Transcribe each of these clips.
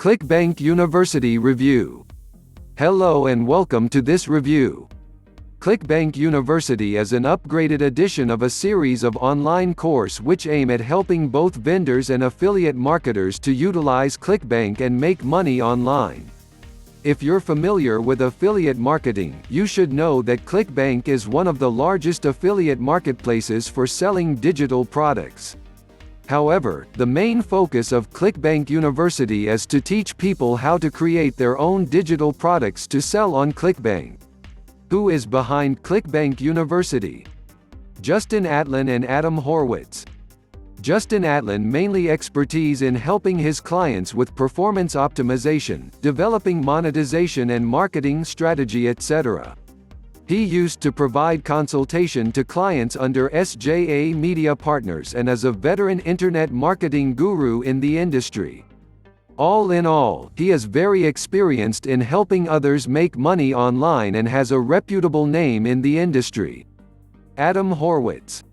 Clickbank University Review. Hello and welcome to this review. Clickbank University is an upgraded edition of a series of online course which aim at helping both vendors and affiliate marketers to utilize Clickbank and make money online. If you're familiar with affiliate marketing, you should know that Clickbank is one of the largest affiliate marketplaces for selling digital products. However, the main focus of Clickbank University is to teach people how to create their own digital products to sell on Clickbank. Who is behind Clickbank University? Justin Atlan and Adam Horwitz. Justin Atlan mainly expertise in helping his clients with performance optimization, developing monetization and marketing strategy, etc. He used to provide consultation to clients under SJA Media Partners and is a veteran internet marketing guru in the industry. All in all, he is very experienced in helping others make money online and has a reputable name in the industry. Adam Horwitz.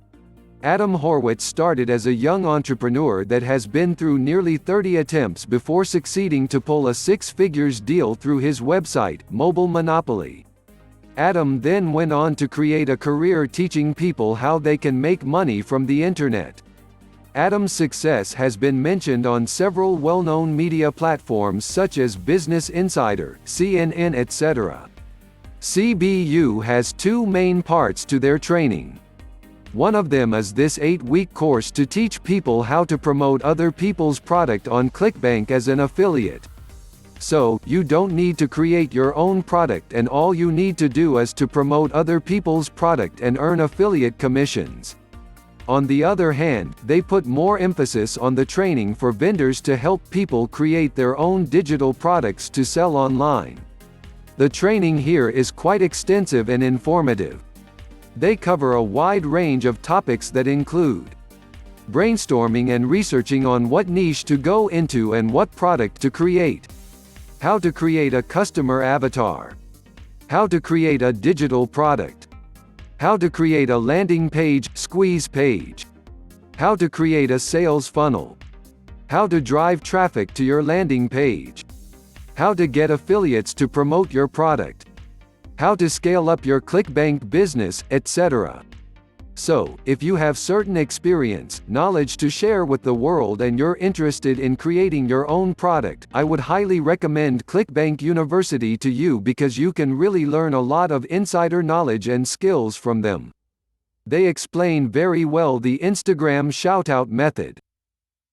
Adam Horwitz started as a young entrepreneur that has been through nearly 30 attempts before succeeding to pull a six-figures deal through his website, Mobile Monopoly. Adam then went on to create a career teaching people how they can make money from the internet. Adam's success has been mentioned on several well-known media platforms such as Business Insider, CNN, etc. CBU has two main parts to their training. One of them is this 8-week course to teach people how to promote other people's product on Clickbank as an affiliate. So, you don't need to create your own product and all you need to do is to promote other people's product and earn affiliate commissions. On the other hand, they put more emphasis on the training for vendors to help people create their own digital products to sell online. The training here is quite extensive and informative. They cover a wide range of topics that include brainstorming and researching on what niche to go into and what product to create, how to create a customer avatar, how to create a digital product, how to create a landing page, squeeze page, how to create a sales funnel, how to drive traffic to your landing page, how to get affiliates to promote your product, how to scale up your Clickbank business, etc. So, if you have certain experience, knowledge to share with the world and you're interested in creating your own product, I would highly recommend Clickbank University to you because you can really learn a lot of insider knowledge and skills from them. They explain very well the Instagram shoutout method.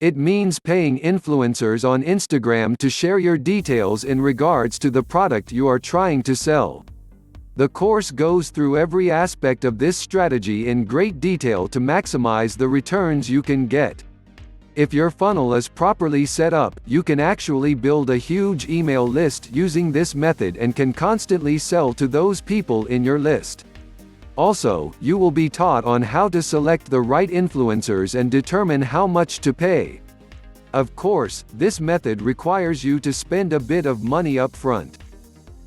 It means paying influencers on Instagram to share your details in regards to the product you are trying to sell. The course goes through every aspect of this strategy in great detail to maximize the returns you can get. If your funnel is properly set up, you can actually build a huge email list using this method and can constantly sell to those people in your list. Also, you will be taught on how to select the right influencers and determine how much to pay. Of course, this method requires you to spend a bit of money up front.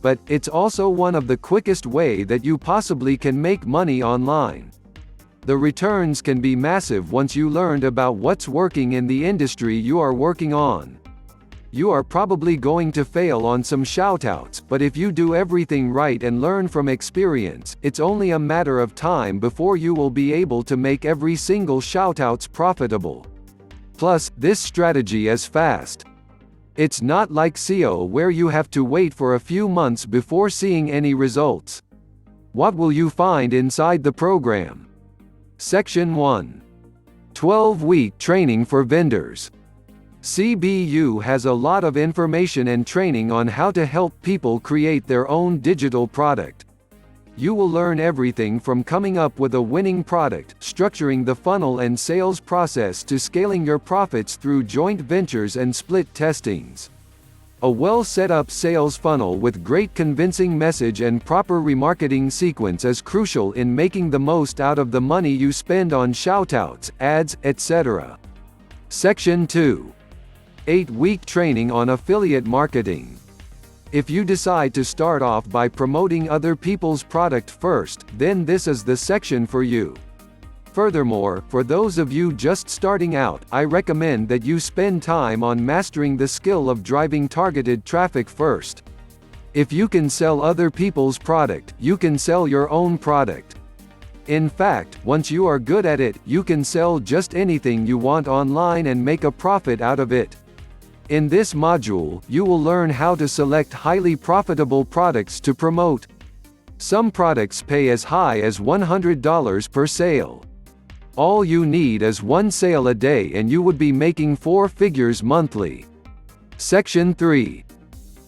But, it's also one of the quickest way that you possibly can make money online. The returns can be massive once you learned about what's working in the industry you are working on. You are probably going to fail on some shoutouts, but if you do everything right and learn from experience, it's only a matter of time before you will be able to make every single shoutouts profitable. Plus, this strategy is fast. It's not like SEO where you have to wait for a few months before seeing any results. What will you find inside the program? Section 1. 12-week training for vendors. CBU has a lot of information and training on how to help people create their own digital product. You will learn everything from coming up with a winning product, structuring the funnel and sales process to scaling your profits through joint ventures and split testings. A well-set-up sales funnel with great convincing message and proper remarketing sequence is crucial in making the most out of the money you spend on shoutouts, ads, etc. Section 2. 8-week training on affiliate marketing. If you decide to start off by promoting other people's product first, then this is the section for you. Furthermore, for those of you just starting out, I recommend that you spend time on mastering the skill of driving targeted traffic first. If you can sell other people's product, you can sell your own product. In fact, once you are good at it, you can sell just anything you want online and make a profit out of it. In this module, you will learn how to select highly profitable products to promote. Some products pay as high as $100 per sale. All you need is one sale a day and you would be making 4 figures monthly. Section 3.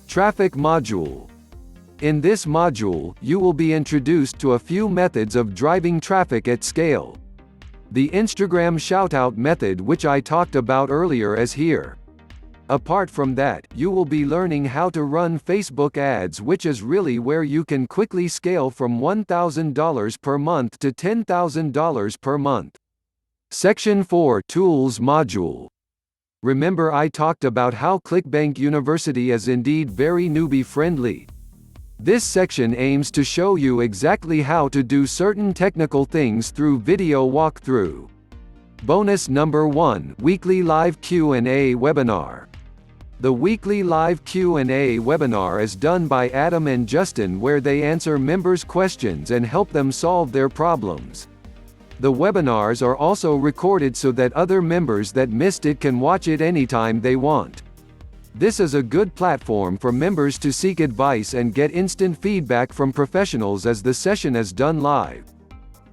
Traffic Module. In this module, you will be introduced to a few methods of driving traffic at scale. The Instagram shoutout method, which I talked about earlier, is here. Apart from that, you will be learning how to run Facebook ads, which is really where you can quickly scale from $1,000 per month to $10,000 per month. Section 4 Tools Module. Remember I talked about how Clickbank University is indeed very newbie-friendly. This section aims to show you exactly how to do certain technical things through video walkthrough. Bonus number 1: Weekly Live Q&A Webinar. The weekly live Q&A webinar is done by Adam and Justin, where they answer members' questions and help them solve their problems. The webinars are also recorded so that other members that missed it can watch it anytime they want. This is a good platform for members to seek advice and get instant feedback from professionals as the session is done live.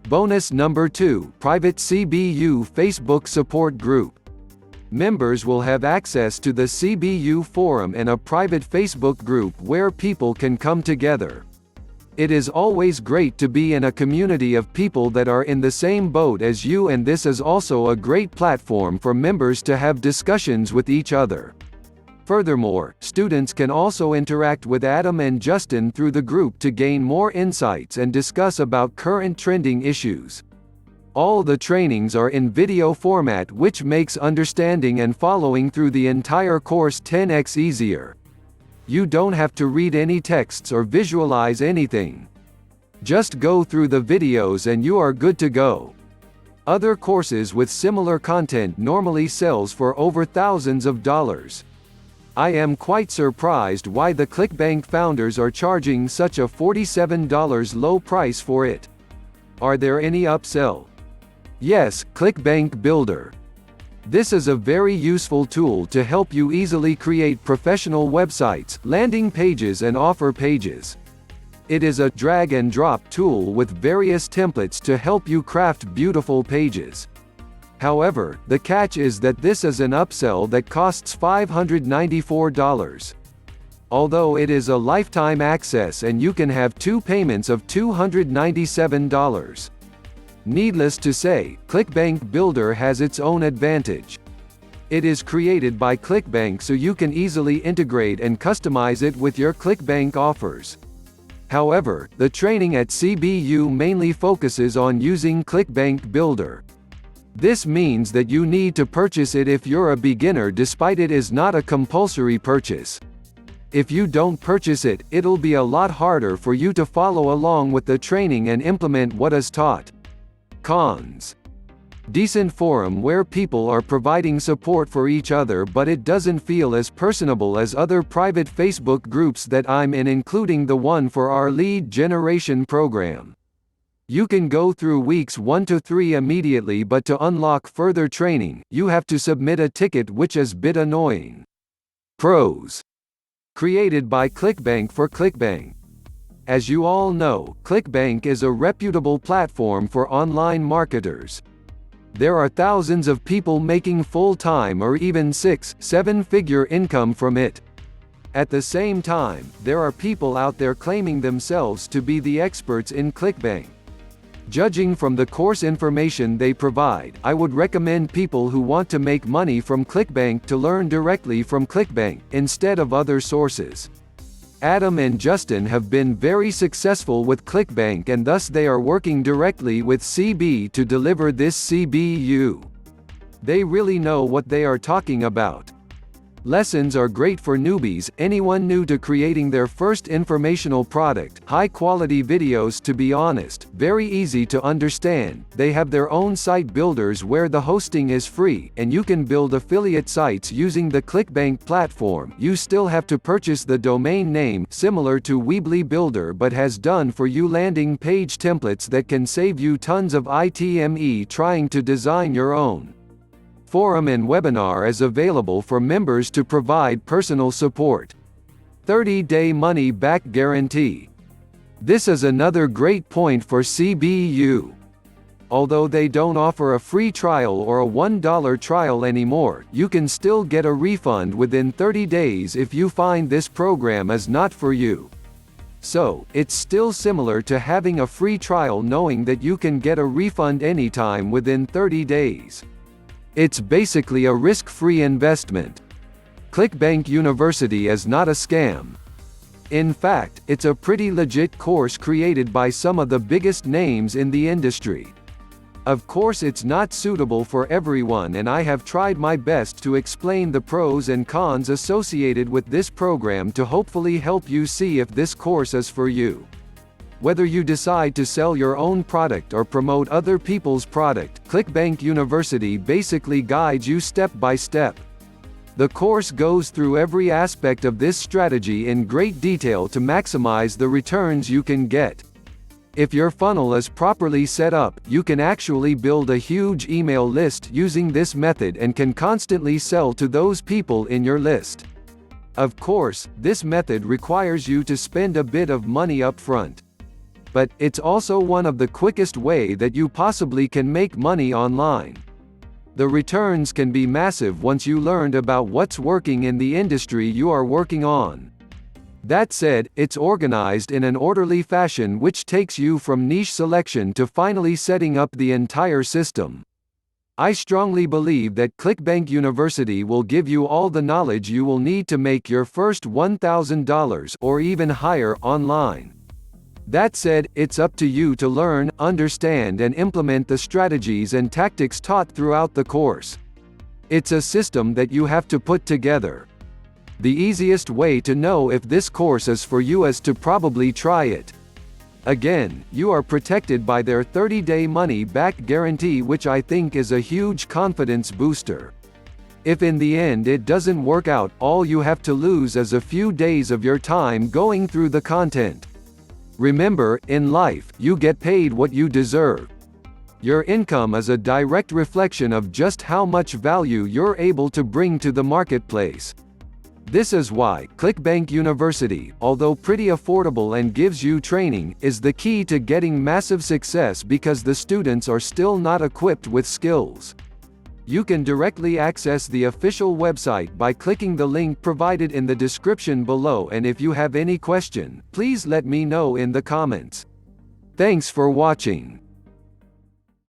Bonus number 2: Private CBU Facebook Support Group. Members will have access to the CBU forum and a private Facebook group where people can come together. It is always great to be in a community of people that are in the same boat as you, and this is also a great platform for members to have discussions with each other. Furthermore, students can also interact with Adam and Justin through the group to gain more insights and discuss about current trending issues. All the trainings are in video format, which makes understanding and following through the entire course 10x easier. You don't have to read any texts or visualize anything. Just go through the videos and you are good to go. Other courses with similar content normally sells for over thousands of dollars. I am quite surprised why the Clickbank founders are charging such a $47 low price for it. Are there any upsell? Yes, Clickbank Builder. This is a very useful tool to help you easily create professional websites, landing pages and offer pages. It is a drag-and-drop tool with various templates to help you craft beautiful pages. However, the catch is that this is an upsell that costs $594. Although it is a lifetime access and you can have 2 payments of $297. Needless to say, Clickbank Builder has its own advantage. It is created by Clickbank so you can easily integrate and customize it with your Clickbank offers. However, the training at CBU mainly focuses on using Clickbank Builder. This means that you need to purchase it if you're a beginner, despite it is not a compulsory purchase. If you don't purchase it, it'll be a lot harder for you to follow along with the training and implement what is taught. Cons: decent forum where people are providing support for each other, but it doesn't feel as personable as other private Facebook groups that I'm in, including the one for our lead generation program. You can go through weeks 1 to 3 immediately, but to unlock further training, you have to submit a ticket, which is a bit annoying. Pros: created by Clickbank for Clickbank. As you all know, Clickbank is a reputable platform for online marketers. There are thousands of people making full-time or even 6-7-figure income from it. At the same time, there are people out there claiming themselves to be the experts in Clickbank. Judging from the course information they provide, I would recommend people who want to make money from Clickbank to learn directly from Clickbank, instead of other sources. Adam and Justin have been very successful with Clickbank, and thus they are working directly with CB to deliver this CBU. They really know what they are talking about. Lessons are great for newbies, anyone new to creating their first informational product. High quality videos, to be honest, very easy to understand. They have their own site builders where the hosting is free, and you can build affiliate sites using the Clickbank platform. You still have to purchase the domain name, similar to Weebly Builder, but has done for you landing page templates that can save you tons of itme trying to design your own. Forum and webinar is available for members to provide personal support. 30-day money-back guarantee. This is another great point for CBU. Although they don't offer a free trial or a $1 trial anymore, you can still get a refund within 30 days if you find this program is not for you. So, it's still similar to having a free trial, knowing that you can get a refund anytime within 30 days. It's basically a risk-free investment. Clickbank University is not a scam. In fact, it's a pretty legit course created by some of the biggest names in the industry. Of course, it's not suitable for everyone, and I have tried my best to explain the pros and cons associated with this program to hopefully help you see if this course is for you. Whether you decide to sell your own product or promote other people's product, Clickbank University basically guides you step by step. The course goes through every aspect of this strategy in great detail to maximize the returns you can get. If your funnel is properly set up, you can actually build a huge email list using this method and can constantly sell to those people in your list. Of course, this method requires you to spend a bit of money up front. But it's also one of the quickest way that you possibly can make money online. The returns can be massive once you learned about what's working in the industry you are working on. That said, it's organized in an orderly fashion which takes you from niche selection to finally setting up the entire system. I strongly believe that Clickbank University will give you all the knowledge you will need to make your first $1,000 or even higher online. That said, it's up to you to learn, understand, and implement the strategies and tactics taught throughout the course. It's a system that you have to put together. The easiest way to know if this course is for you is to probably try it. Again, you are protected by their 30-day money-back guarantee, which I think is a huge confidence booster. If in the end it doesn't work out, all you have to lose is a few days of your time going through the content. Remember, in life, you get paid what you deserve. Your income is a direct reflection of just how much value you're able to bring to the marketplace. This is why Clickbank University, although pretty affordable and gives you training, is the key to getting massive success, because the students are still not equipped with skills. You can directly access the official website by clicking the link provided in the description below, and if you have any question, please let me know in the comments. Thanks for watching.